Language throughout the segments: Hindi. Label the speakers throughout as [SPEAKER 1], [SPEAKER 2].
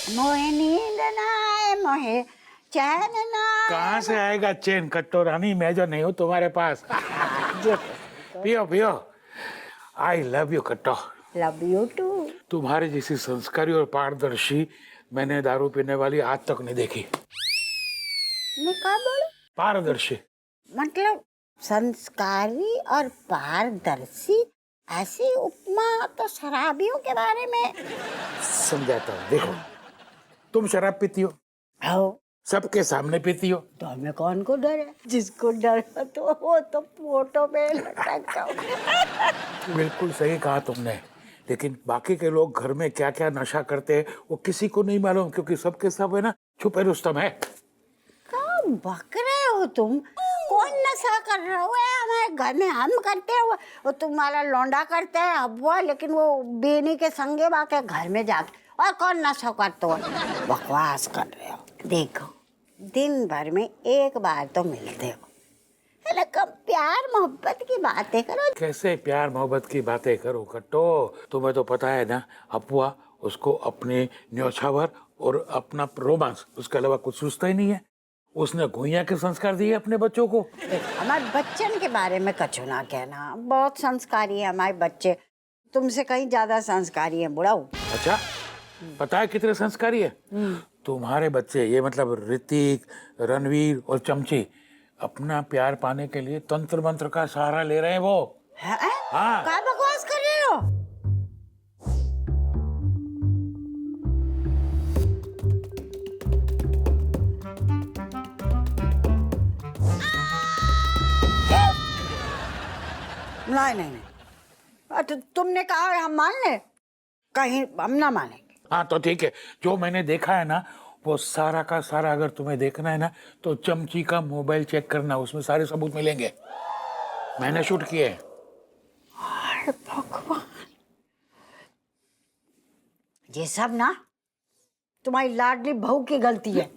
[SPEAKER 1] मोहे नींद ना आए, मोहे चैन ना आए।
[SPEAKER 2] कहाँ से आएगा चैन कट्टो रानी, मैं जो नहीं हूँ तुम्हारे पास।
[SPEAKER 1] ये
[SPEAKER 2] पियो पियो। I love you Katto.
[SPEAKER 1] Love you too.
[SPEAKER 2] तुम्हारे जैसी संस्कारी और पारदर्शी मैंने दारू पीने वाली आज तक नहीं देखी।
[SPEAKER 1] मैं क्या बोलूं?
[SPEAKER 2] पारदर्शी
[SPEAKER 1] मतलब संस्कारी और पारदर्शी, ऐसी उपमा तो शराबियों के बारे में।
[SPEAKER 2] समझाता हूँ। देखो, तुम शराब पीती हो,
[SPEAKER 1] हो
[SPEAKER 2] सबके सामने पीती हो,
[SPEAKER 1] तो हमें कौन को डर है? जिसको डर है तो वो तो फोटो में लटका।
[SPEAKER 2] बिल्कुल सही कहा तुमने। लेकिन बाकी के लोग घर में क्या क्या नशा करते हैं वो किसी को नहीं मालूम, क्योंकि सबके सब है ना छुपे रुस्तम है।
[SPEAKER 1] कब बक रहे हो तुम? कौन नशा कर रहे हो? हमारे घर में हम करते हैं, वो तुम्हारा लौंडा करता है अबुआ, लेकिन वो बेनी के संगे बाके घर में जाके। और कौन नशा करते हो? बकवास कर रहे हो। देखो, दिन भर में एक बार तो मिलते हो, है ना? कब प्यार मोहब्बत की बातें करो।
[SPEAKER 2] कैसे प्यार मोहब्बत की बातें करो कट्टो? तुम्हें तो पता है ना, अपुआ उसको अपने न्योछावर और अपना रोमांस, उसके अलावा कुछ सोचता ही नहीं है। उसने घुइयां के संस्कार दिए अपने बच्चों को।
[SPEAKER 1] हमारे बच्चन के बारे में कछु ना कहना, बहुत संस्कारी है हमारे बच्चे, तुमसे कहीं ज्यादा संस्कारी है बुढ़ाऊ।
[SPEAKER 2] अच्छा, पता है कितने संस्कारी है तुम्हारे बच्चे? ये मतलब ऋतिक, रणवीर और चमची अपना प्यार पाने के लिए तंत्र मंत्र का सहारा ले रहे हैं वो।
[SPEAKER 1] है?
[SPEAKER 2] हाँ।
[SPEAKER 1] क्या बकवास कर रहे हो? नहीं नहीं नहीं, तो तुमने कहा है हम मान ले, कहीं हम ना मानेंगे।
[SPEAKER 2] हाँ तो ठीक है, जो मैंने देखा है ना वो सारा का सारा, अगर तुम्हें देखना है ना तो चमची का मोबाइल चेक करना, उसमें सारे सबूत मिलेंगे। मैंने शूट किए हैं।
[SPEAKER 1] अरे भगवान, ये सब ना तुम्हारी लाडली बहू की गलती है।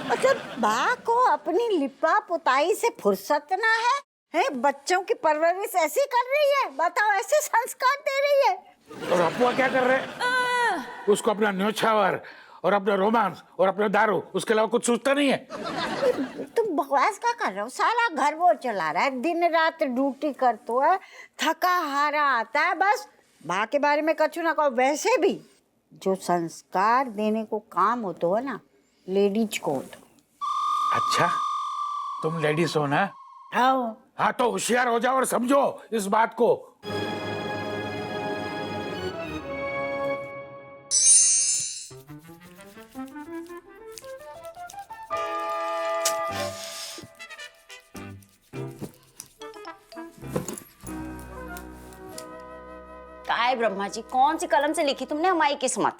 [SPEAKER 1] मतलब बा को अपनी लिपा पुताई से फुर्सत ना है, बच्चों की परवरिश ऐसी कर रही है, बताओ, ऐसे संस्कार दे रही है।
[SPEAKER 2] और अपुआ क्या कर रहे हैं? उसको अपना न्योछावर और अपना रोमांस और अपना दारू, उसके अलावा कुछ सोचता नहीं है।
[SPEAKER 1] तुम बकवास क्या कर रहे हो? सारा घर वो चला रहा है, दिन रात ड्यूटी करते है, थका हारा आता है, बस बा के बारे में कछु ना कहो। वैसे भी जो संस्कार देने को काम होता है ना, लेडीज को होता।
[SPEAKER 2] अच्छा, तुम लेडीज हो ना?
[SPEAKER 1] हाँ।
[SPEAKER 2] हाँ तो होशियार हो जाओ और समझो इस बात को।
[SPEAKER 3] काय ब्रह्मा जी, कौन सी कलम से लिखी तुमने हमारी किस्मत?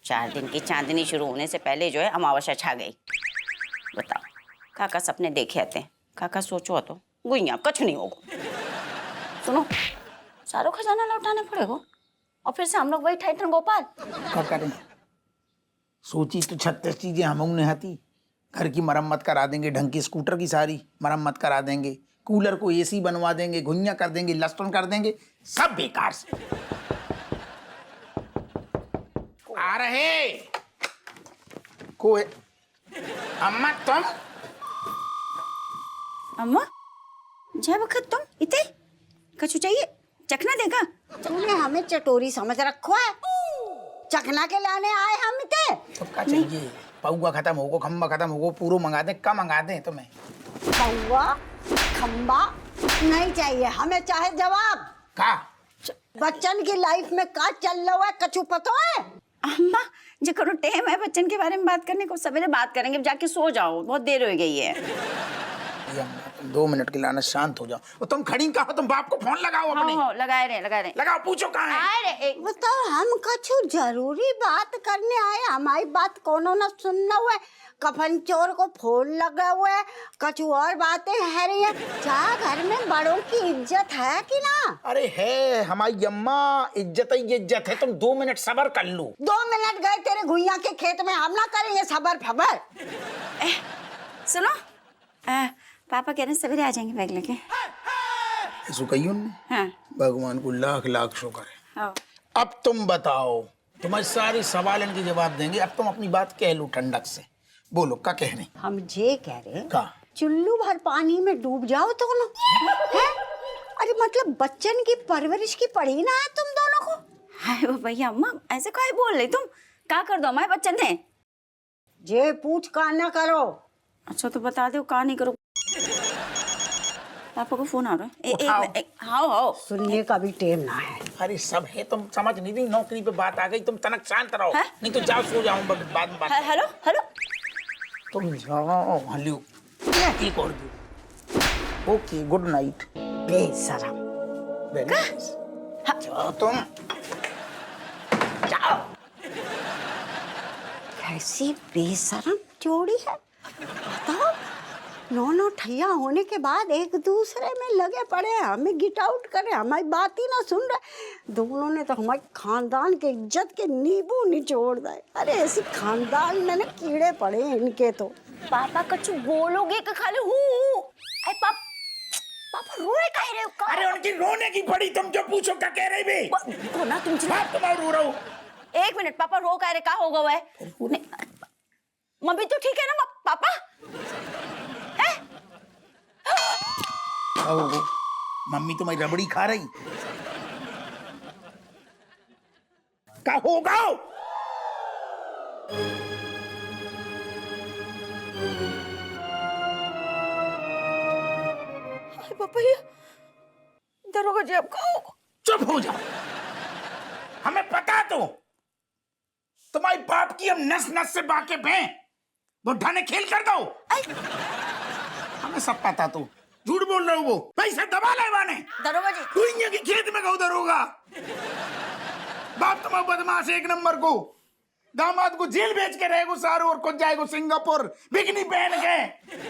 [SPEAKER 3] 4 दिन की चांदनी शुरू होने से पहले जो है अमावस्या छा गई। बताओ, काका सपने देखे आते हैं, काका सोचो तो गुइया कुछ नहीं होगा। सुनो, सारो खजाना लौटाने पड़ेगा और फिर से हम लोग वही टाइटन गोपाल।
[SPEAKER 4] क्या करें? सोची तो 36 चीजें हम ने हती। घर की मरम्मत करा देंगे, ढंग की स्कूटर की सारी मरम्मत करा देंगे, कूलर को एसी बनवा देंगे, घुइयां कर देंगे, लस्टन कर देंगे, सब बेकार से। आ रहे कोई अम्मा तुम?
[SPEAKER 3] अम्मा जय वक्त तुम इते कछु चाहिए? चखना देगा?
[SPEAKER 1] तुमने हमें चटोरी समझ रखो है? चखना के लाने आए हम इते?
[SPEAKER 4] तो क्या चाहिए? पौवा खत्म होगो, खम्बा खत्म होगो, पूरो मंगा दे, क्या मंगा दे तुम्हें?
[SPEAKER 1] पौवा खम्बा नहीं चाहिए हमें, चाहे जवाब।
[SPEAKER 4] का
[SPEAKER 1] बच्चन की लाइफ में का चल रहा है कछु पता है?
[SPEAKER 3] अम्मा जो करो टाइम है बच्चन के बारे में बात करने को, सवेरे बात करेंगे, जाके सो जाओ, बहुत देर हो गई है।
[SPEAKER 4] तुम 2 मिनट के लाना, शांत हो जाओ। और तुम खड़ी कहाँ हो? तुम बाप को फोन लगाओ अपने।
[SPEAKER 3] हाँ, लगाए रहे
[SPEAKER 4] लगाओ, पूछो कहाँ है।
[SPEAKER 3] अरे
[SPEAKER 1] बताओ, हम कछु जरूरी बात करने आए, हमारी बात कोनो ना सुनना हुआ है। कफन चोर को फोन लगा हुआ है, कछु और बातें है रही है। क्या घर में बड़ों की इज्जत है कि ना?
[SPEAKER 4] अरे है हमारी अम्मा, इज्जत ही इज्जत है। तुम 2 मिनट सबर कर लो।
[SPEAKER 1] 2 मिनट गए तेरे घुइया के खेत में, हम ना करेंगे सबर फबर।
[SPEAKER 3] सुनो, पापा कह रहे हैं सवेरे आ जाएंगे बैग लेके।
[SPEAKER 4] ऐसो कही उनने?
[SPEAKER 3] हाँ।
[SPEAKER 4] भगवान को लाख लाख शुक्र है।
[SPEAKER 3] हाँ।
[SPEAKER 4] अब तुम बताओ, तुम्हारे सारे सवाल इनके जवाब देंगे। अब तुम अपनी बात कह लो ठंडक से। बोलो क्या कह रहे?
[SPEAKER 1] हम ये कह रहे
[SPEAKER 4] का
[SPEAKER 1] चुल्लू भर पानी में डूब जाओ दोनों हैं? अरे मतलब बच्चन की परवरिश की पड़ी ना है तुम दोनों को।
[SPEAKER 3] हाय वो भैया अम्मा ऐसे काहे बोल रही तुम? क्या कर दो हमारे बच्चन ने?
[SPEAKER 1] जे पूछ का ना करो।
[SPEAKER 3] अच्छा तो बता दो का नहीं करो। पापा को फोन आ रहा है।
[SPEAKER 4] उठाओ।
[SPEAKER 3] हाँ
[SPEAKER 1] सुनने का भी टेम ना है।
[SPEAKER 4] अरे सब है, तुम समझ नहीं रही। नौकरी पे बात आ गई, तुम तनक शांत रहो।
[SPEAKER 3] है?
[SPEAKER 4] नहीं तो जाओ सो जाऊं, बाद में बात।
[SPEAKER 3] हेलो हेलो
[SPEAKER 4] तुम जाओ। हेलो एक और दो। Okay good night.
[SPEAKER 1] बेशरम।
[SPEAKER 4] Very nice. जाओ तुम, जाओ।
[SPEAKER 1] कैसी बेशरम जोड़ी है बताओ। नौ ठैया होने के बाद एक दूसरे में लगे पड़े हैं, हमें गिट आउट करे, हमारी बात ही ना सुन रहे। दोनों ने तो हमारे खानदान के इज्जत के नींबू निचोड़ दिए। अरे ऐसी खानदान में ना कीड़े पड़े हैं इनके तो।
[SPEAKER 3] पापा कछु बोलोगे कि खाली हूँ? अरे पापा रोए काहे रहे हो?
[SPEAKER 4] अरे उनकी रोने की पड़ी, तुम जो पूछो क्या कह रही भी।
[SPEAKER 3] को ना तुम
[SPEAKER 4] बाप तुम्हारा रो रहा हूँ।
[SPEAKER 3] एक मिनट पापा रो काहे रहे? का होगा वह? मम्मी तो ठीक है ना पापा?
[SPEAKER 4] ओ, मम्मी तुम्हारी रबड़ी खा रही। क्या होगा?
[SPEAKER 3] पापा ये दरोगा जी अब का होगा?
[SPEAKER 4] चुप हो जाओ। हमें पता तो तुम्हारी बाप की हम नस नस से वाकिफ हैं। बुढ़ा ने खेल कर दो। हमें सब पता तो। झूठ बोल रहे हो, वो पैसा दबा ले वाने।
[SPEAKER 3] दरोगा जी
[SPEAKER 4] दुनिया की खेत में उधर होगा। बाप तुम्हारा बदमाश एक नंबर को। दामाद को जेल भेज के रहेगो सारू और कुछ जाएगो सिंगापुर बिकनी पहन के।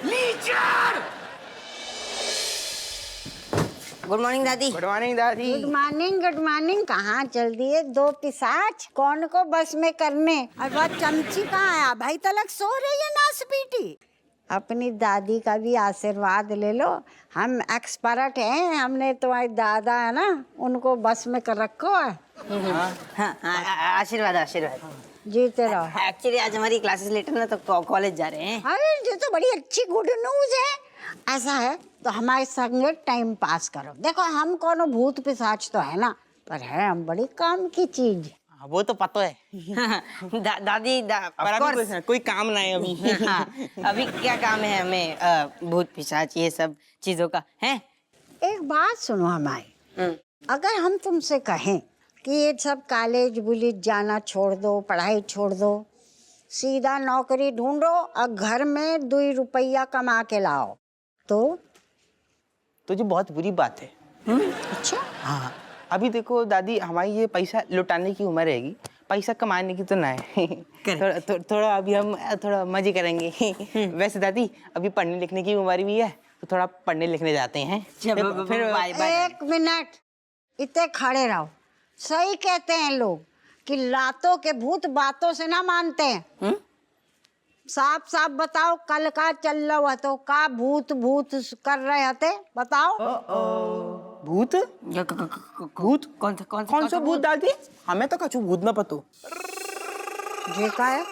[SPEAKER 4] नीचर।
[SPEAKER 5] गुड मॉर्निंग दादी।
[SPEAKER 6] गुड मॉर्निंग दादी।
[SPEAKER 1] Good morning good morning. कहाँ चल दिए दो पिशाच? कौन को बस में करने? और वह चमची कहाँ है? भाई तलक सो रही है नास पीटी। अपनी दादी का भी आशीर्वाद ले लो। हम एक्सपर्ट हैं, हमने तुम्हारे दादा है ना उनको बस में कर रखो है।
[SPEAKER 5] हाँ आशीर्वाद आशीर्वाद।
[SPEAKER 1] जीते रहो।
[SPEAKER 5] एक्चुअली आज हमारी क्लासेस लेट है ना, तो कॉलेज जा रहे हैं।
[SPEAKER 1] अरे ये तो बड़ी अच्छी गुड न्यूज है। ऐसा है तो हमारे संग टाइम पास करो। देखो हम कोनो भूत पिशाच तो है ना, पर है हम बड़ी काम की चीज।
[SPEAKER 6] वो तो पता है।
[SPEAKER 5] दादी
[SPEAKER 6] पर अभी कोई काम ना है अभी।
[SPEAKER 5] हाँ, अभी क्या काम है हमें भूत पिशाच ये सब चीजों का है।
[SPEAKER 1] एक बात सुनो हमारी, अगर हम तुमसे कहें कि ये सब कॉलेज बुलेज जाना छोड़ दो, पढ़ाई छोड़ दो, सीधा नौकरी ढूंढो और घर में 2 रुपया कमा के लाओ, तो
[SPEAKER 6] ये बहुत बुरी बात है।
[SPEAKER 1] अच्छा
[SPEAKER 6] हाँ अभी देखो दादी, हमारी ये पैसा लुटाने की उम्र रहेगी, पैसा कमाने की तो ना है। थोड़ा अभी हम थोड़ा मजे करेंगे। वैसे दादी अभी पढ़ने लिखने की उम्र भी है, तो थोड़ा पढ़ने लिखने जाते हैं। फिर
[SPEAKER 1] एक मिनट इतने खड़े रहो। सही कहते हैं लोग कि लातों के भूत बातों से ना मानते हैं। साफ साफ बताओ कल का चल रहा हुआ तो का भूत भूत कर रहे थे बताओ।
[SPEAKER 6] भूत भूत कौन सा भूत दादी? हमें तो कछु भूत ना पतो।
[SPEAKER 1] जे का है